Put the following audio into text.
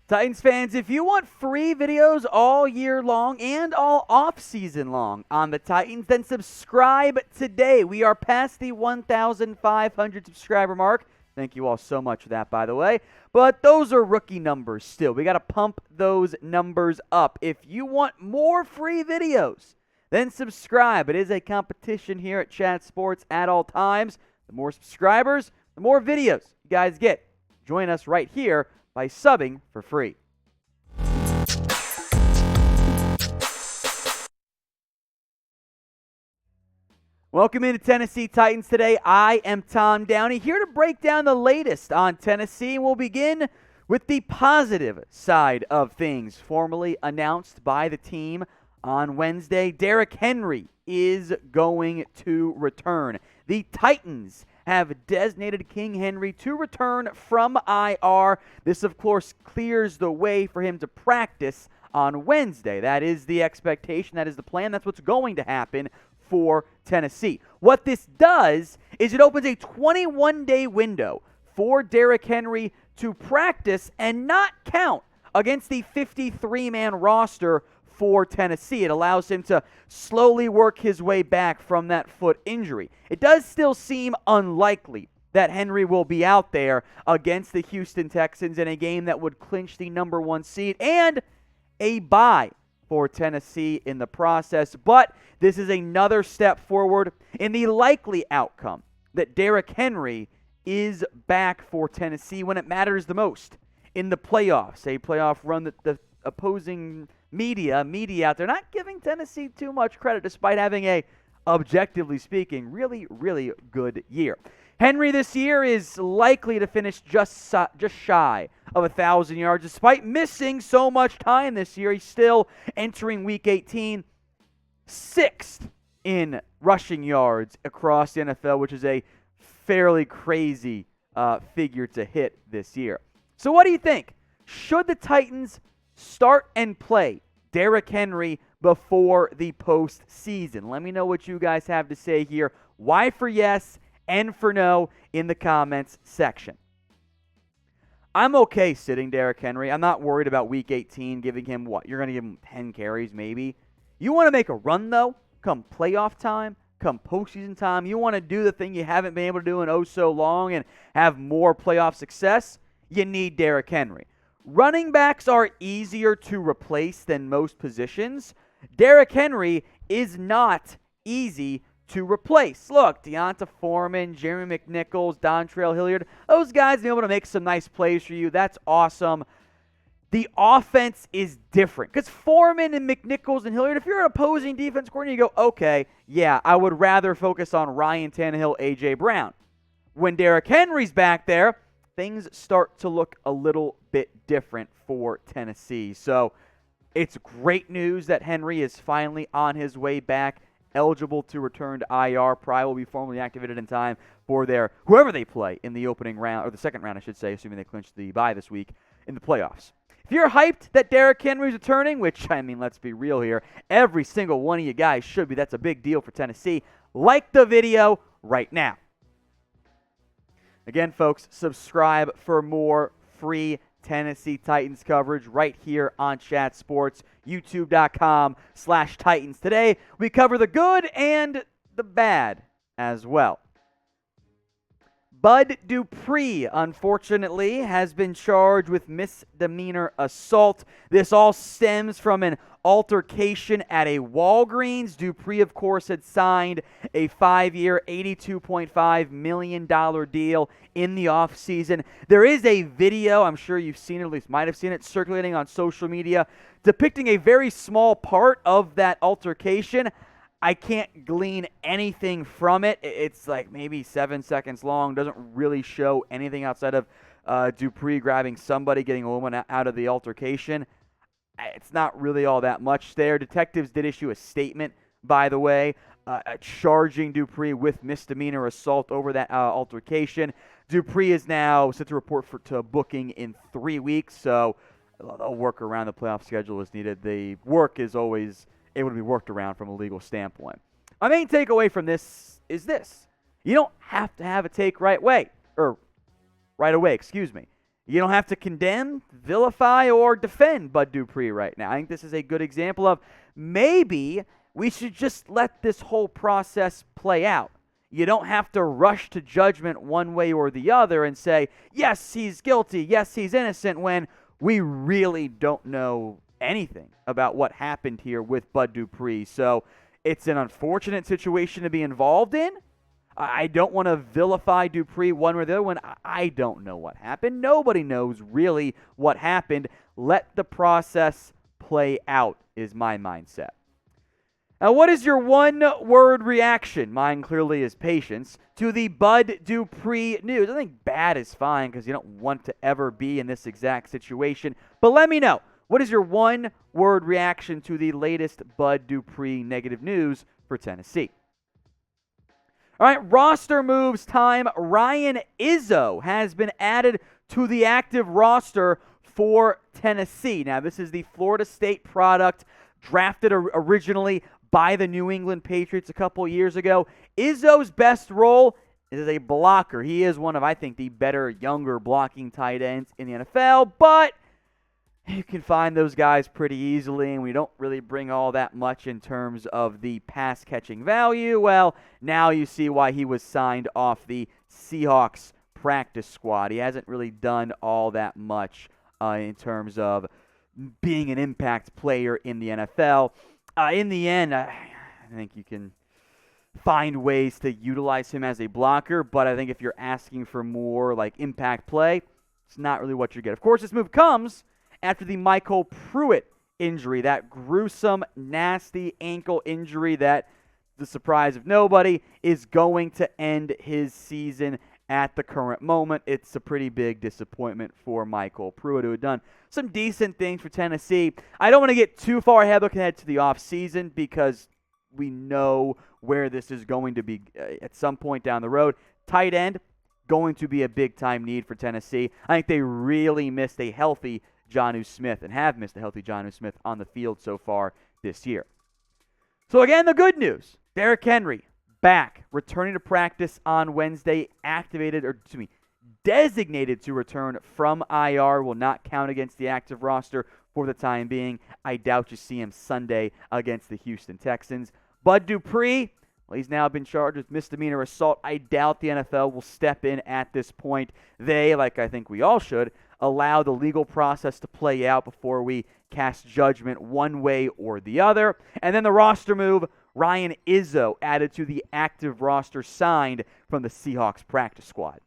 Titans fans, if you want free videos all year long and all off-season long on the Titans, then subscribe today. We are past the 1,500 subscriber mark. Thank you all so much for that, by the way. But those are rookie numbers still. We got to pump those numbers up. If you want more free videos, then subscribe. It is a competition here at Chat Sports at all times. The more subscribers, the more videos you guys get. Join us right here by subbing for free. Welcome into Tennessee Titans today. I am Tom Downey, here to break down the latest on Tennessee. We'll begin with the positive side of things. Formally announced by the team on Wednesday, Derrick Henry is going to return. The Titans have designated King Henry to return from IR. This, of course, clears the way for him to practice on Wednesday. That is the expectation. That is the plan. That's what's going to happen for Tennessee. What this does is it opens a 21-day window for Derrick Henry to practice and not count against the 53-man roster for Tennessee. It allows him to slowly work his way back from that foot injury. It does still seem unlikely that Henry will be out there against the Houston Texans in a game that would clinch the number 1 seed and a bye for Tennessee in the process. But this is another step forward in the likely outcome that Derrick Henry is back for Tennessee when it matters the most in the playoffs, a playoff run that the opposing media out there not giving Tennessee too much credit despite having a, objectively speaking, really good year. Henry this year is likely to finish just shy of 1,000 yards. Despite missing so much time this year, he's still entering Week 18 6th in rushing yards across the NFL, which is a fairly crazy figure to hit this year. So what do you think? Should the Titans start and play Derrick Henry before the postseason? Let me know what you guys have to say here. Why for yes and for no in the comments section. I'm okay sitting Derrick Henry. I'm not worried about Week 18, giving him what? You're going to give him 10 carries maybe. You want to make a run, though, come playoff time, come postseason time. You want to do the thing you haven't been able to do in oh so long and have more playoff success. You need Derrick Henry. Running backs are easier to replace than most positions. Derrick Henry is not easy to replace. Look, Deonta Foreman, Jeremy McNichols, Dontrell Hilliard, those guys have been able to make some nice plays for you. That's awesome. The offense is different because Foreman and McNichols and Hilliard, if you're an opposing defense coordinator, you go, okay, yeah, I would rather focus on Ryan Tannehill, A.J. Brown. When Derrick Henry's back there, things start to look a little bit different for Tennessee. So it's great news that Henry is finally on his way back, eligible to return to IR. Probably will be formally activated in time for their whoever they play in the opening round, or the second round, I should say, assuming they clinch the bye this week in the playoffs. If you're hyped that Derrick Henry's returning, which, I mean, let's be real here, every single one of you guys should be. That's a big deal for Tennessee. Like the video right now. Again, folks, subscribe for more free Tennessee Titans coverage right here on Chat Sports, youtube.com/Titans. Today, we cover the good and the bad as well. Bud Dupree, unfortunately, has been charged with misdemeanor assault. This all stems from an altercation at a Walgreens. Dupree, of course, had signed a 5-year, $82.5 million deal in the offseason. There is a video, I'm sure you've seen it, at least might have seen it, circulating on social media, depicting a very small part of that altercation. I can't glean anything from it. It's like maybe 7 seconds long. Doesn't really show anything outside of Dupree grabbing somebody, getting a woman out of the altercation. It's not really all that much there. Detectives did issue a statement, by the way, charging Dupree with misdemeanor assault over that altercation. Dupree is now set to report to booking in 3 weeks, so they'll work around the playoff schedule as needed. The work is always able to be worked around from a legal standpoint. My main takeaway from this is this. You don't have to have a take right away. You don't have to condemn, vilify, or defend Bud Dupree right now. I think this is a good example of maybe we should just let this whole process play out. You don't have to rush to judgment one way or the other and say, yes, he's guilty, yes, he's innocent, when we really don't know anything about what happened here with Bud Dupree. So it's an unfortunate situation to be involved in. I don't want to vilify Dupree one way or the other when I don't know what happened. Nobody knows really what happened. Let the process play out is my mindset. Now, what is your one-word reaction? Mine clearly is patience. To the Bud Dupree news. I think bad is fine because you don't want to ever be in this exact situation. But let me know. What is your one-word reaction to the latest Bud Dupree negative news for Tennessee? All right, roster moves time. Ryan Izzo has been added to the active roster for Tennessee. Now, this is the Florida State product drafted originally by the New England Patriots a couple years ago. Izzo's best role is as a blocker. He is one of, I think, the better younger blocking tight ends in the NFL, but you can find those guys pretty easily, and we don't really bring all that much in terms of the pass-catching value. Well, now you see why he was signed off the Seahawks practice squad. He hasn't really done all that much in terms of being an impact player in the NFL. In the end, I think you can find ways to utilize him as a blocker, but I think if you're asking for more like impact play, it's not really what you get. Of course, this move comes after the Michael Pruitt injury, that gruesome, nasty ankle injury that, the surprise of nobody, is going to end his season at the current moment. It's a pretty big disappointment for Michael Pruitt, who had done some decent things for Tennessee. I don't want to get too far ahead looking ahead to the offseason because we know where this is going to be at some point down the road. Tight end, going to be a big-time need for Tennessee. I think they really missed a healthy Jonnu Smith and have missed a healthy Jonnu Smith on the field so far this year. So again, the good news, Derrick Henry back, returning to practice on Wednesday, designated to return from IR, will not count against the active roster for the time being. I doubt you see him Sunday against the Houston Texans. Bud Dupree, well, he's now been charged with misdemeanor assault. I doubt the NFL will step in at this point. They, like I think we all should, allow the legal process to play out before we cast judgment one way or the other. And then the roster move, Ryan Izzo added to the active roster, signed from the Seahawks practice squad.